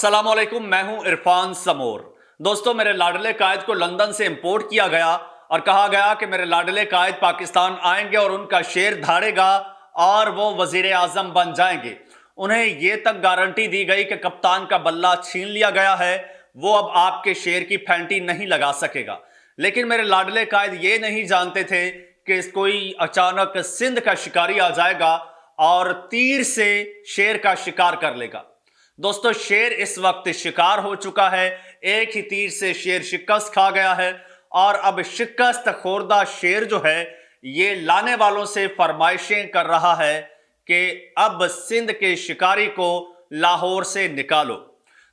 अस्सलाम वालेकुम, मैं हूं इरफान समोर। दोस्तों, मेरे लाडले कायद को लंदन से इंपोर्ट किया गया और कहा गया कि मेरे लाडले कायद पाकिस्तान आएंगे और उनका शेर धाड़ेगा और वो वजीर आजम बन जाएंगे। उन्हें यह तक गारंटी दी गई कि कप्तान का बल्ला छीन लिया गया है, वो अब आपके शेर की फैंटी नहीं लगा सकेगा। लेकिन मेरे लाडले कायद ये नहीं जानते थे कि कोई अचानक सिंध का शिकारी आ जाएगा और तीर से शेर का शिकार कर लेगा। दोस्तों, शेर इस वक्त शिकार हो चुका है। एक ही तीर से शेर शिकस्त खा गया है और अब शिकस्त खोरदा शेर जो है ये लाने वालों से फरमाइशें कर रहा है कि अब सिंध के शिकारी को लाहौर से निकालो।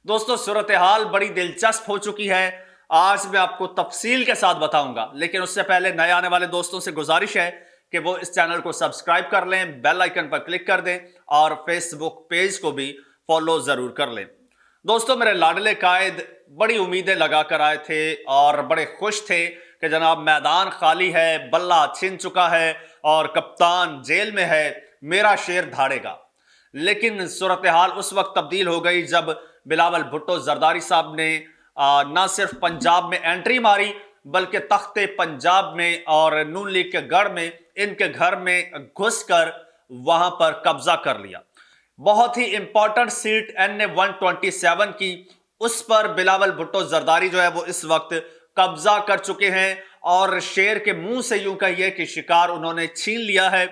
दोस्तों, सूरत हाल बड़ी दिलचस्प हो चुकी है। आज मैं आपको तफसील के साथ बताऊंगा, लेकिन उससे पहले नए आने वाले दोस्तों से गुजारिश है कि वो इस चैनल को सब्सक्राइब कर लें, बेल आइकन पर क्लिक कर दें और फेसबुक पेज को भी फॉलो जरूर कर लें। दोस्तों, मेरे लाडले कायद बड़ी उम्मीदें लगा कर आए थे और बड़े खुश थे कि जनाब मैदान खाली है, बल्ला छिन चुका है और कप्तान जेल में है, मेरा शेर धाड़ेगा। लेकिन सूरत हाल उस वक्त तब्दील हो गई जब बिलावल भुट्टो जरदारी साहब ने न सिर्फ पंजाब में एंट्री मारी बल्कि तख्ते पंजाब में और नून लीग के गढ़ में इनके घर में घुसकर वहां पर कब्जा कर लिया। बहुत ही इंपॉर्टेंट सीट NA 127 की, उस पर बिलावल भुट्टो जरदारी जो है वो इस वक्त कब्जा कर चुके हैं और शेर के मुंह से यूं कहिए कि शिकार उन्होंने छीन लिया है।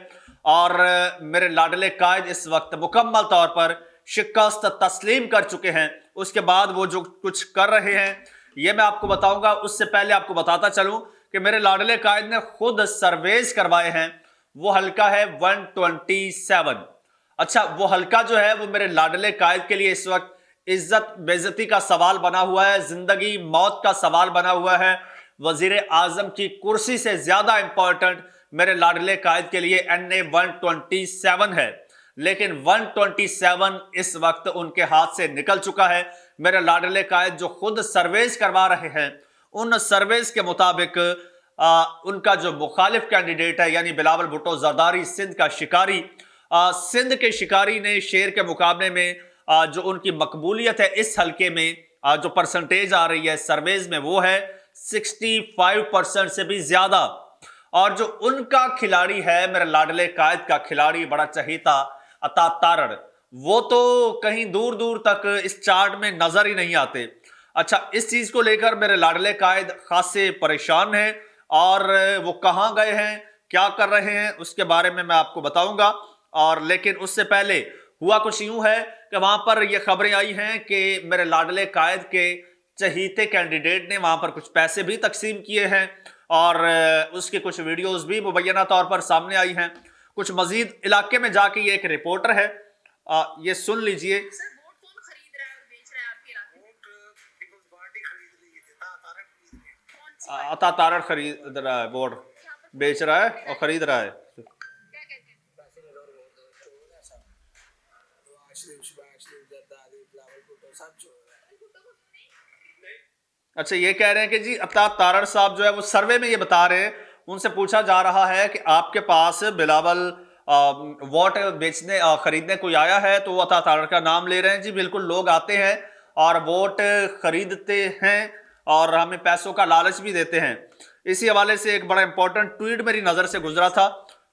और मेरे लाडले कायद इस वक्त मुकम्मल तौर पर शिकस्त तस्लीम कर चुके हैं। उसके बाद वो जो कुछ कर रहे हैं ये मैं आपको बताऊंगा। उससे पहले आपको बताता चलूं कि मेरे लाडले कायद ने खुद सर्वेज करवाए हैं। वो हल्का है 127। अच्छा, वो हल्का जो है वो मेरे लाडले कायद के लिए इस वक्त इज्जत बेइज्जती का सवाल बना हुआ है, जिंदगी मौत का सवाल बना हुआ है। वजीर आजम की कुर्सी से ज्यादा इंपॉर्टेंट मेरे लाडले कायद के लिए NA 127 है। लेकिन 127 इस वक्त उनके हाथ से निकल चुका है। मेरे लाडले कायद जो खुद सर्वेस करवा रहे हैं, उन सर्वेस के मुताबिक उनका जो मुखालिफ कैंडिडेट है यानी बिलावल भुट्टो जरदारी सिंध का शिकारी, सिंध के शिकारी ने शेर के मुकाबले में जो उनकी मकबूलियत है इस हलके में जो परसेंटेज आ रही है सर्वेज में वो है 65% से भी ज्यादा। और जो उनका खिलाड़ी है मेरे लाडले कायद का खिलाड़ी, बड़ा चहीता अता तारड़, वो तो कहीं दूर दूर तक इस चार्ट में नजर ही नहीं आते। अच्छा, इस चीज को लेकर मेरे लाडले कायद खासे परेशान हैं और वो कहां गए हैं, क्या कर रहे हैं, उसके बारे में मैं आपको बताऊंगा। और लेकिन उससे पहले हुआ कुछ यूं है कि वहां पर ये खबरें आई हैं कि मेरे लाडले कायद के चहीते कैंडिडेट ने वहां पर कुछ पैसे भी तकसीम किए हैं और उसके कुछ वीडियोस भी मुबैना तौर पर सामने आई हैं। कुछ मजीद इलाके में जाके ये एक रिपोर्टर है, ये सुन लीजिए। अता तारड़ खरीद रहा है, वोट बेच रहा है और खरीद रहा है। अच्छा, ये कह रहे हैं कि जी अता तारड़ साहब जो है वो सर्वे में ये बता रहे हैं, उनसे पूछा जा रहा है कि आपके पास बिलावल वोट बेचने खरीदने कोई आया है, तो वो अता तारड़ का नाम ले रहे हैं। जी बिल्कुल, लोग आते हैं और वोट खरीदते हैं और हमें पैसों का लालच भी देते हैं। इसी हवाले से एक बड़ा इंपॉर्टेंट ट्वीट मेरी नजर से गुजरा था,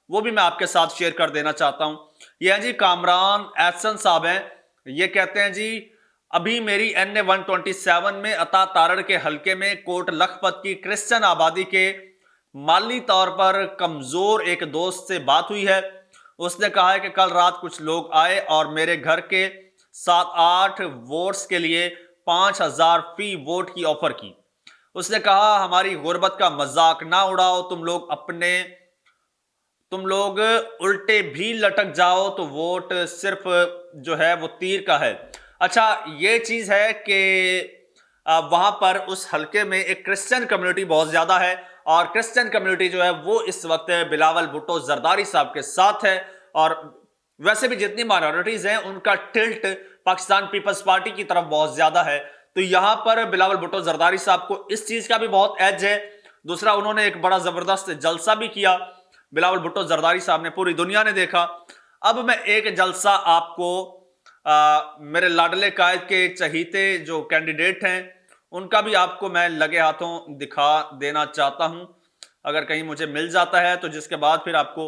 वो भी मैं आपके साथ शेयर कर देना चाहता हूं। ये है जी कामरान एहसन साहब हैं। ये कहते हैं जी अभी मेरी NA 127 में अता तारड़ के हलके में कोट लखपत की क्रिश्चियन आबादी के माली तौर पर कमजोर एक दोस्त से बात हुई है। उसने कहा है कि कल रात कुछ लोग आए और मेरे घर के 7-8 वोट्स के लिए 5000 फी वोट की ऑफर की। उसने कहा हमारी गुर्बत का मजाक ना उड़ाओ, तुम लोग उल्टे भी लटक जाओ तो वोट सिर्फ जो है वो तीर का है। अच्छा, ये चीज है कि वहां पर उस हलके में एक क्रिश्चियन कम्युनिटी बहुत ज्यादा है और क्रिश्चियन कम्युनिटी जो है वो इस वक्त बिलावल भुट्टो जरदारी साहब के साथ है। और वैसे भी जितनी माइनॉरिटीज हैं उनका टिल्ट पाकिस्तान पीपल्स पार्टी की तरफ बहुत ज्यादा है, तो यहां पर बिलावल भुट्टो जरदारी साहब को इस चीज का भी बहुत एज है। दूसरा, उन्होंने एक बड़ा जबरदस्त जलसा भी किया, बिलावल भुट्टो जरदारी साहब ने, पूरी दुनिया ने देखा। अब मैं एक जलसा आपको मेरे लाडले कायद के चहीते जो कैंडिडेट हैं उनका भी आपको मैं लगे हाथों दिखा देना चाहता हूं, अगर कहीं मुझे मिल जाता है तो, जिसके बाद फिर आपको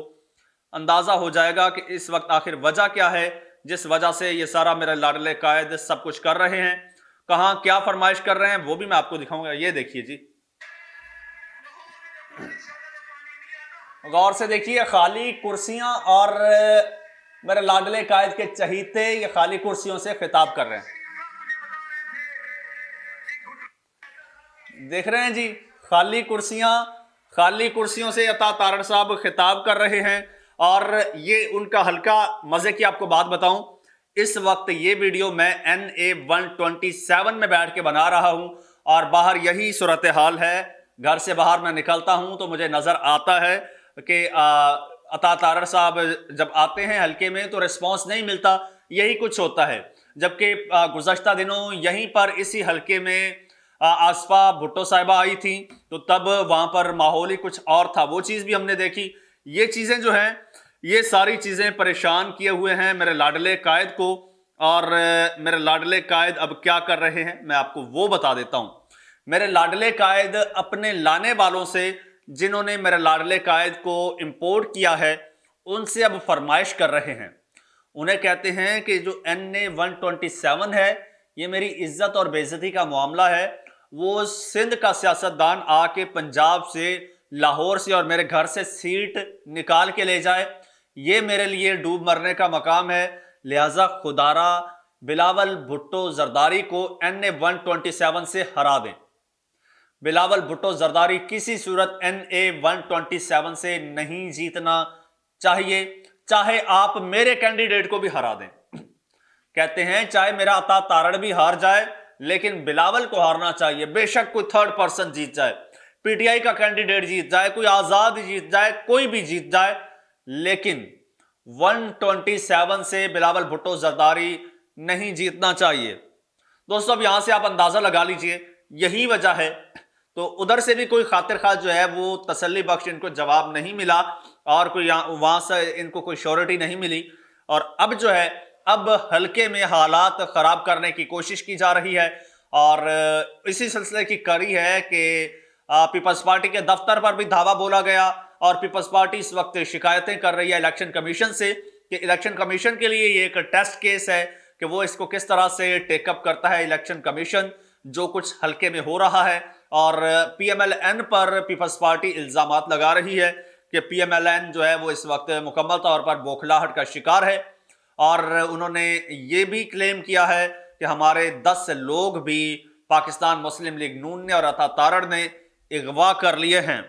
अंदाजा हो जाएगा कि इस वक्त आखिर वजह क्या है जिस वजह से ये सारा मेरे लाडले कायद सब कुछ कर रहे हैं। कहां क्या फरमाइश कर रहे हैं वो भी मैं आपको दिखाऊंगा। ये देखिए जी, गौर से देखिए, खाली कुर्सियां और मेरे लाडले कायद के चहीते ये खाली कुर्सियों से खिताब कर रहे हैं। देख रहे हैं जी, खाली कुर्सियों से अता तारड़ साहब खिताब कर रहे हैं। और ये उनका हल्का मजे की आपको बात बताऊं, इस वक्त ये वीडियो मैं NA 127 में बैठ के बना रहा हूं और बाहर यही सूरत हाल है। घर से बाहर मैं निकलता हूं तो मुझे नजर आता है कि अता तारड़ साहब जब आते हैं हल्के में तो रिस्पांस नहीं मिलता, यही कुछ होता है। जबकि गुज़श्ता दिनों यहीं पर इसी हल्के में आसफा भुट्टो साहिबा आई थी तो तब वहां पर माहौल ही कुछ और था, वो चीज़ भी हमने देखी। ये चीज़ें जो हैं, ये सारी चीज़ें परेशान किए हुए हैं मेरे लाडले कायद को। और मेरे लाडले कायद अब क्या कर रहे हैं मैं आपको वो बता देता हूं। मेरे लाडले कायद अपने लाने वालों से, जिन्होंने मेरे लाडले कायद को इंपोर्ट किया है, उनसे अब फरमाइश कर रहे हैं। उन्हें कहते हैं कि जो NA 127 है ये मेरी इज्जत और बेइज्जती का मामला है, वो सिंध का सियासतदान आके पंजाब से, लाहौर से और मेरे घर से सीट निकाल के ले जाए, ये मेरे लिए डूब मरने का मकाम है। लिहाजा खुदारा बिलावल भुट्टो जरदारी को NA 127 से हरा दें। बिलावल भुट्टो जरदारी किसी सूरत NA 127 से नहीं जीतना चाहिए, चाहे आप मेरे कैंडिडेट को भी हरा दें। कहते हैं चाहे मेरा अता तारड़ भी हार जाए लेकिन बिलावल को हारना चाहिए। बेशक कोई थर्ड पर्सन जीत जाए, PTI का कैंडिडेट जीत जाए, कोई आजाद जीत जाए, कोई भी जीत जाए, लेकिन 127 से बिलावल भुट्टो जरदारी नहीं जीतना चाहिए। दोस्तों अब यहां से आप अंदाजा लगा लीजिए, यही वजह है। तो उधर से भी कोई खातिर खा जो है वो तसल्ली बख्श इनको जवाब नहीं मिला और कोई वहां से इनको कोई श्योरिटी नहीं मिली। और अब जो है, अब हल्के में हालात खराब करने की कोशिश की जा रही है। और इसी सिलसिले की कड़ी है कि पीपल्स पार्टी के दफ्तर पर भी धावा बोला गया और पीपल्स पार्टी इस वक्त शिकायतें कर रही है इलेक्शन कमीशन से कि इलेक्शन कमीशन के लिए ये एक टेस्ट केस है कि वो इसको किस तरह से टेकअप करता है इलेक्शन कमीशन, जो कुछ हल्के में हो रहा है। और PMLN पर पीपल्स पार्टी इल्जामात लगा रही है कि PMLN जो है वो इस वक्त मुकम्मल तौर पर बौखलाहट का शिकार है। और उन्होंने ये भी क्लेम किया है कि हमारे 10 लोग भी पाकिस्तान मुस्लिम लीग नून ने और अता तारड़ ने अगवा कर लिए हैं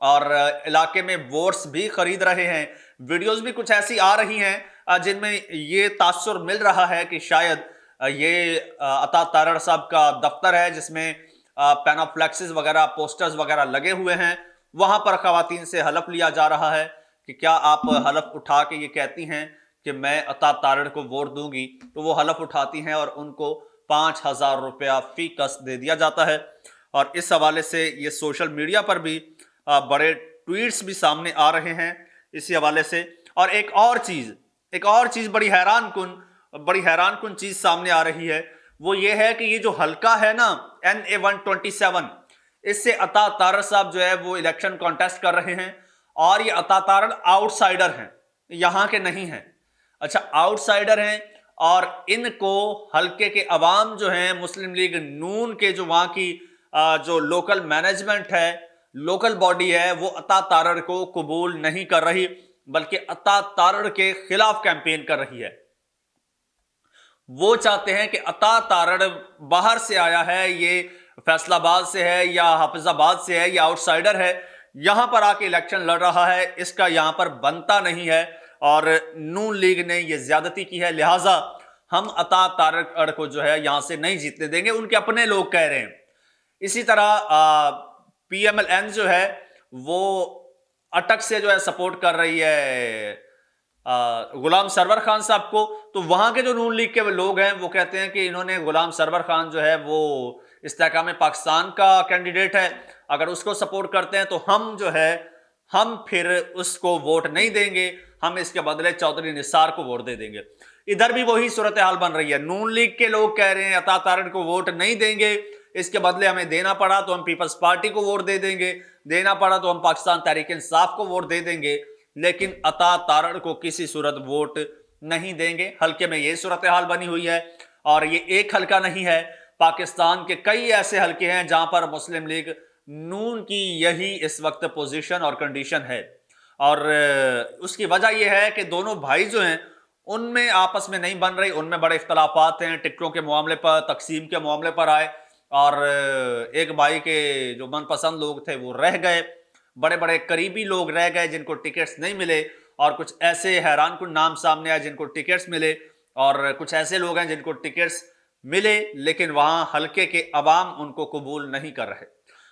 और इलाके में वोट्स भी खरीद रहे हैं। वीडियोस भी कुछ ऐसी आ रही हैं जिनमें ये तासुर मिल रहा है कि शायद ये अता तारड़ साहब का दफ्तर है जिसमें पैनाफ्लेक्सेस वगैरह, पोस्टर्स वगैरह लगे हुए हैं। वहां पर खवातीन से हलफ लिया जा रहा है कि क्या आप हलफ उठा के ये कहती हैं कि मैं अता तारड़ को वोट दूंगी, तो वो हलफ उठाती हैं और उनको 5,000 रुपया फी कस दे दिया जाता है। और इस हवाले से ये सोशल मीडिया पर भी बड़े ट्वीट्स भी सामने आ रहे हैं इसी हवाले से। और एक और चीज बड़ी हैरान कुन चीज सामने आ रही है, वो ये है कि ये जो हल्का है ना NA 127, इससे अता तारड़ साहब जो है वो इलेक्शन कॉन्टेस्ट कर रहे हैं और ये अता तारड़ आउटसाइडर हैं, यहां के नहीं हैं। अच्छा, आउटसाइडर हैं और इनको हल्के के अवाम जो हैं, मुस्लिम लीग नून के जो वहां की जो लोकल मैनेजमेंट है, लोकल बॉडी है, वो अता तारड़ को कबूल नहीं कर रही बल्कि अता तारड़ के खिलाफ कैंपेन कर रही है। वो चाहते हैं कि अता तारड़ बाहर से आया है, ये फैसलाबाद से है या हाफिजाबाद से है या आउटसाइडर है, यहां पर आके इलेक्शन लड़ रहा है, इसका यहां पर बनता नहीं है और नून लीग ने ये ज्यादती की है। लिहाजा हम अता तारड़ को जो है यहां से नहीं जीतने देंगे, उनके अपने लोग कह रहे हैं। इसी तरह PMLN जो है वो अटक से जो है सपोर्ट कर रही है गुलाम सरवर खान साहब को। तो वहां के जो नून लीग के लोग हैं वो कहते हैं कि इन्होंने गुलाम सरवर खान जो है वो इस्तेहकाम पाकिस्तान का कैंडिडेट है, अगर उसको सपोर्ट करते हैं तो हम फिर उसको वोट नहीं देंगे, हम इसके बदले चौधरी निसार को वोट दे देंगे। इधर भी वही सूरत हाल बन रही है। नून लीग के लोग कह रहे हैं अता तारण को वोट नहीं देंगे, इसके बदले हमें देना पड़ा तो हम पीपल्स पार्टी को वोट दे देंगे, देना पड़ा तो हम पाकिस्तान तहरीक इंसाफ को वोट दे देंगे, लेकिन अता तारण को किसी सूरत वोट नहीं देंगे। हल्के में यह सूरत हाल बनी हुई है, और ये एक हल्का नहीं है, पाकिस्तान के कई ऐसे हल्के हैं जहां पर मुस्लिम लीग नून की यही इस वक्त पोजीशन और कंडीशन है। और उसकी वजह यह है कि दोनों भाई जो हैं उनमें आपस में नहीं बन रही, उनमें बड़े इख्तलाफात हैं, टिकटों के मामले पर, तकसीम के मामले पर आए, और एक भाई के जो मनपसंद लोग थे वो रह गए, बड़े बड़े करीबी लोग रह गए जिनको टिकट्स नहीं मिले, और कुछ ऐसे हैरान कुन नाम सामने आए जिनको टिकट्स मिले, और कुछ ऐसे लोग हैं जिनको टिकट्स मिले लेकिन वहां हल्के के अवाम उनको कबूल नहीं कर रहे।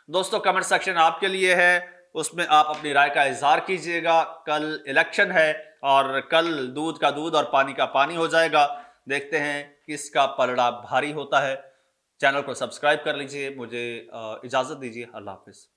दोस्तों, कमेंट सेक्शन आपके लिए है, उसमें आप अपनी राय का इजहार कीजिएगा। कल इलेक्शन है और कल दूध का दूध और पानी का पानी हो जाएगा। देखते हैं किसका पलड़ा भारी होता है। चैनल को सब्सक्राइब कर लीजिए। मुझे इजाजत दीजिए। अल्लाह हाफिज।